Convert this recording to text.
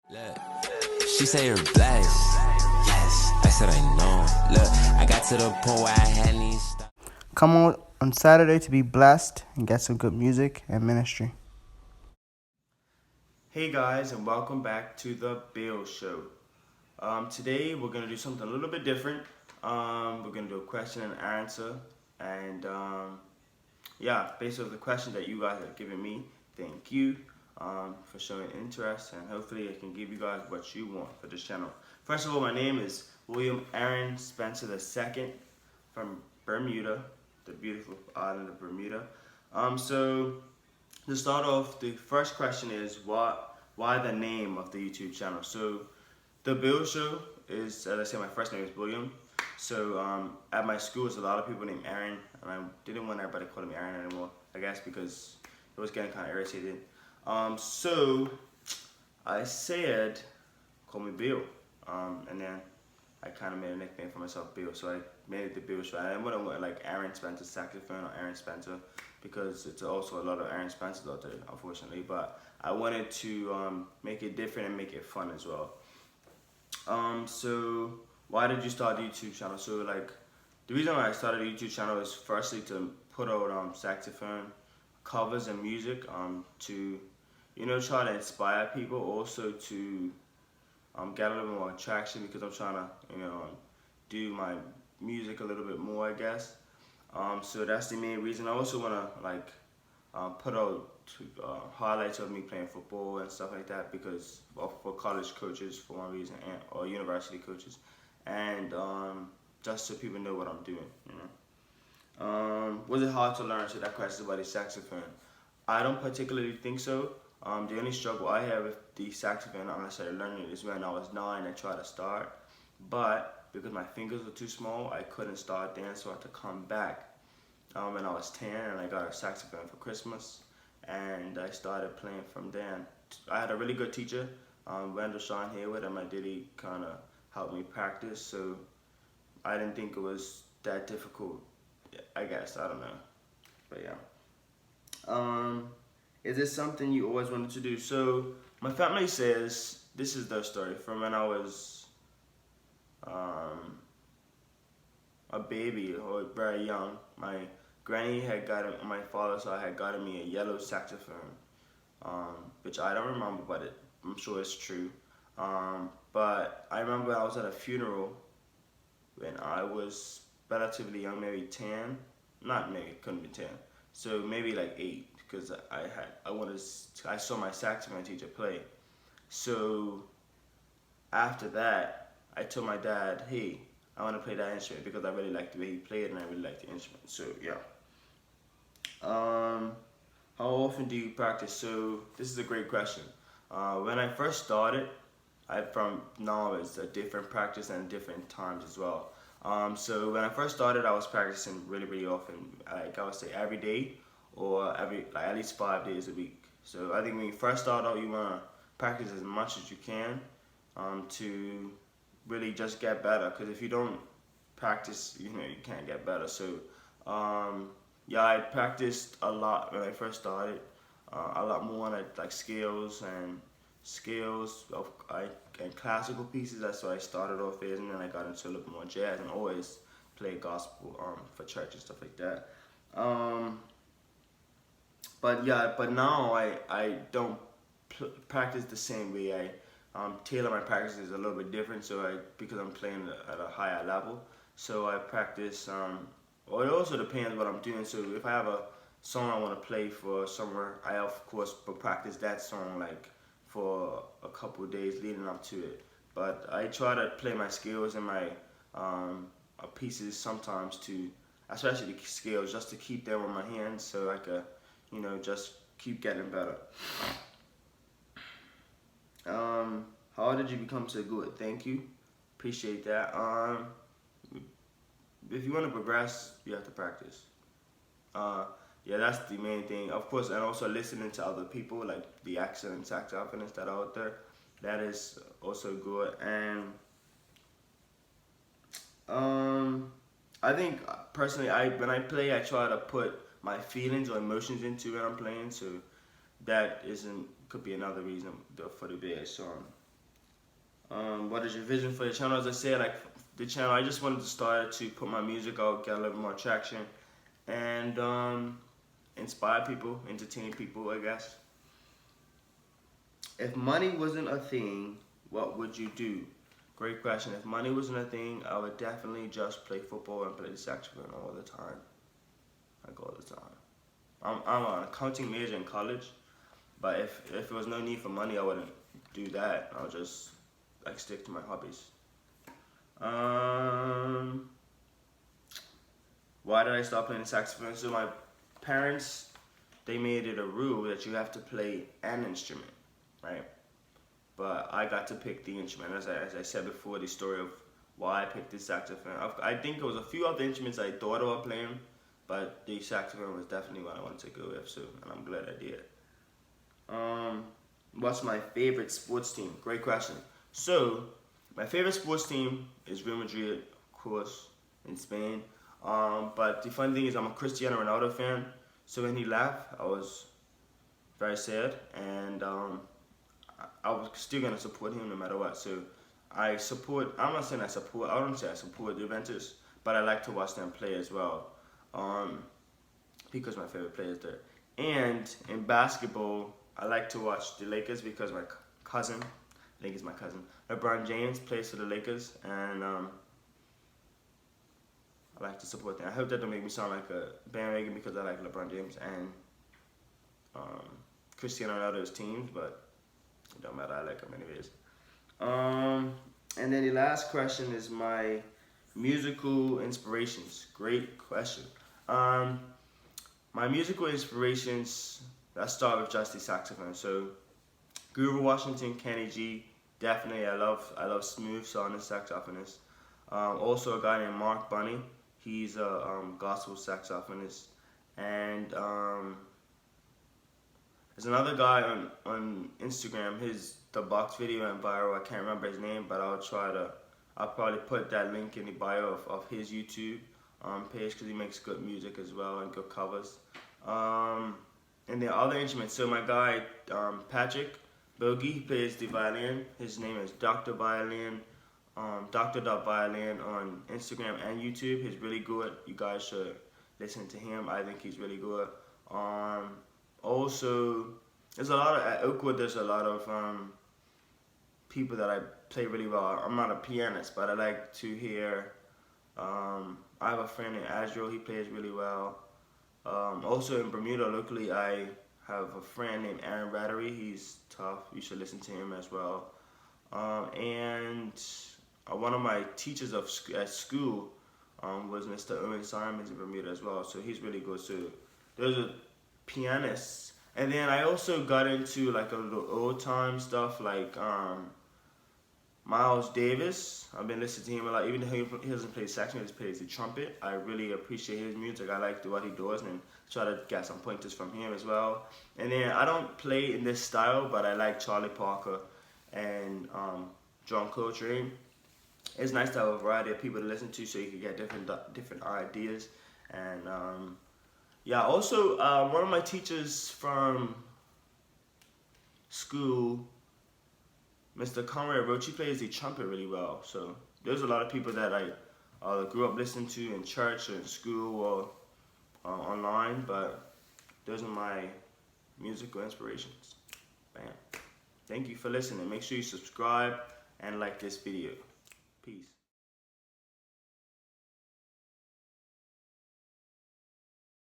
Look, she say you're blessed. Yes, I said I know. Look, I got to the point where I had these stop. Come on Saturday to be blessed and get some good music and ministry. Hey guys, and welcome back to the Bill Show. Today we're gonna do something a little bit different. We're gonna do a question and answer, and based on the question that you guys have given me, thank you for showing interest, and hopefully I can give you guys what you want for this channel. First of all, my name is William Aaron Spencer II from Bermuda, the beautiful island of Bermuda. So to start off, the first question is why the name of the YouTube channel? So the Bill Show is, as I said, my first name is William. So at my school, there's a lot of people named Aaron, and I didn't want everybody calling me Aaron anymore, I guess because it was getting kind of irritated. So I said, call me Bill, and then I kind of made a nickname for myself, Bill. So I made it the Bill Show. I didn't want to like Aaron Spencer Saxophone or Aaron Spencer, because it's also a lot of Aaron Spencers out there, unfortunately. But I wanted to make it different and make it fun as well. So why did you start a YouTube channel? So like, the reason why I started a YouTube channel is firstly to put out saxophone covers and music, to try to inspire people, also to get a little more traction, because I'm trying to do my music a little bit more, I guess. So that's the main reason. I also want to put out highlights of me playing football and stuff like that, because for college coaches for one reason, or university coaches, and just so people know what I'm doing. Was it hard to learn? So that question about the saxophone. I don't particularly think so. The only struggle I have with the saxophone, I started learning it, is when I was 9. I tried to start, but because my fingers were too small, I couldn't start then, so I had to come back when I was 10, and I got a saxophone for Christmas, and I started playing from then. I had a really good teacher, Wendell Sean Haywood, and my daddy kind of helped me practice, so I didn't think it was that difficult, I guess. I don't know, but yeah. Is this something you always wanted to do? So my family says this is their story from when I was a baby or very young. My granny had gotten, my father's side had gotten me a yellow saxophone, which I don't remember, but I'm sure it's true. But I remember I was at a funeral when I was relatively young, maybe 10, not maybe, couldn't be 10, so maybe like 8, because I saw my saxophone teacher play. So after that, I told my dad, hey, I want to play that instrument, because I really liked the way he played and I really liked the instrument. So yeah. How often do you practice? So this is a great question. When I first started, from now it's a different practice and different times as well. So when I first started, I was practicing really, really often. Like I would say every day, or at least 5 days a week. So I think when you first start out, you want to practice as much as you can, to really just get better. Because if you don't practice, you can't get better. So I practiced a lot when I first started, a lot more on like scales and classical pieces. That's what I started off with, and then I got into a little more jazz, and always play gospel for church and stuff like that. But now I don't practice the same way. I tailor my practices a little bit different, so because I'm playing at a higher level, so I practice. Or it also depends what I'm doing. So if I have a song I want to play for somewhere, I of course will practice that song like for a couple of days leading up to it. But I try to play my scales and my pieces sometimes to, especially the scales, just to keep them on my hands, so I could, just keep getting better. How did you become so good? Thank you, appreciate that. If you want to progress, you have to practice. That's the main thing. Of course, and also listening to other people, like the excellent saxophonists that are out there. That is also good. And I think personally, when I play, I try to put my feelings or emotions into it I'm playing. So that could be another reason for the bass. What is your vision for the channel? As I said, like the channel, I just wanted to start to put my music out, get a little more traction, and inspire people, entertain people, I guess. If money wasn't a thing, what would you do? Great question. If money wasn't a thing, I would definitely just play football and play the saxophone all the time. Like all the time. I'm an accounting major in college, but if there was no need for money, I wouldn't do that. I'll just like stick to my hobbies. Why did I stop playing the saxophone? So my parents, they made it a rule that you have to play an instrument, right? But I got to pick the instrument. As I said before, the story of why I picked the saxophone. I think there was a few other instruments I thought about playing, but the saxophone was definitely what I wanted to go with, so, and I'm glad I did. What's my favorite sports team? Great question. So, my favorite sports team is Real Madrid, of course, in Spain. But the funny thing is I'm a Cristiano Ronaldo fan, so when he left, I was very sad, and I was still going to support him no matter what. So, I'm not saying I don't say I support Juventus, but I like to watch them play as well, because my favorite player is there. And in basketball, I like to watch the Lakers because my cousin, I think he's my cousin, LeBron James plays for the Lakers, and I like to support them. I hope that don't make me sound like a bandwagon because I like LeBron James and Cristiano Ronaldo's teams, but it don't matter, I like them anyways. And then the last question is my musical inspirations. Great question. My musical inspirations, let's start with just the saxophone. So, Grover Washington, Kenny G, definitely. I love smooth sounding saxophonist. Also a guy named Mark Bunney. He's a gospel saxophonist. And there's another guy on Instagram. The box video went viral. I can't remember his name, but I'll probably put that link in the bio of his YouTube page because he makes good music as well and good covers. And the other instruments. So my guy Patrick Bogie, he plays the violin. His name is Dr. Violin, Dr.Violin on Instagram and YouTube. He's really good. You guys should listen to him. I think he's really good. Also, at Oakwood, there's a lot of people that I play really well. I'm not a pianist, but I like to hear. I have a friend named Azrael. He plays really well. Also in Bermuda, locally, I have a friend named Aaron Rattery. He's tough. You should listen to him as well. And one of my teachers at school was Mr. Owen Simons in Bermuda as well. So he's really good. So those are pianists. And then I also got into like a little old time stuff like Miles Davis. I've been listening to him a lot. Even though he doesn't play saxophone, he just plays the trumpet. I really appreciate his music. I like what he does and try to get some pointers from him as well. And then I don't play in this style, but I like Charlie Parker and John Coltrane. It's nice to have a variety of people to listen to so you can get different ideas. And yeah, also one of my teachers from school, Mr. Conrad Roach, he plays the trumpet really well. So there's a lot of people that I grew up listening to in church or in school or online, but those are my musical inspirations. Bam. Thank you for listening. Make sure you subscribe and like this video. Peace.